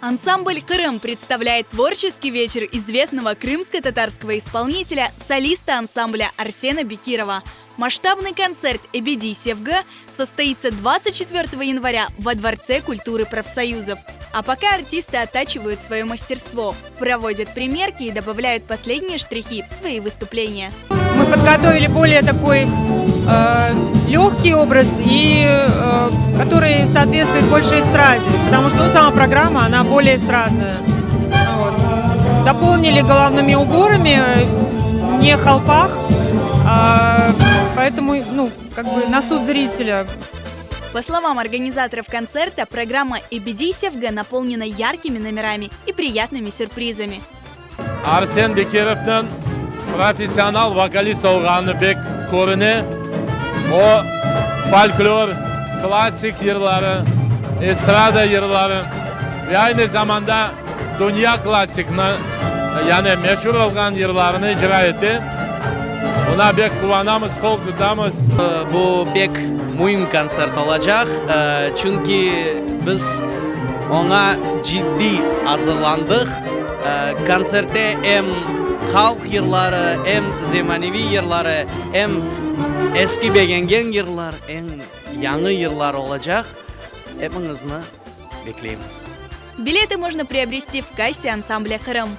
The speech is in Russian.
Ансамбль «Крым» представляет творческий вечер известного крымско-татарского исполнителя, солиста ансамбля Арсена Бекирова. Масштабный концерт «Эбеди Севга» состоится 24 января во Дворце культуры профсоюзов. А пока артисты оттачивают свое мастерство, проводят примерки и добавляют последние штрихи в свои выступления. Мы подготовили более такой легкий образ, который соответствует больше эстраде, потому что сама программа, она более эстрадная. Вот. Дополнили головными уборами, не холпах, поэтому на суд зрителя. По словам организаторов концерта, программа «Эбеди Севга» наполнена яркими номерами и приятными сюрпризами. Arsen Bekirov'dan profesyonel vokalist olğanı pek görünü. O folklor, klasik yılları, estrada yılları ve aynı zamanda dünya klasikini yani meşhur olan yıllarını icra etti. Buna pek kıvanamız, kol tutamız. Bu pek mühim konser olacak. Çünkü biz ona ciddi hazırlandık. Konserte hem halk yılları, hem zemanevi yılları, hem eski beğengen yıllar, hem yeni yıllar olacak. Hepinizi bekliyoruz. Билеты можно приобрести в кассе ансамбля «Крым».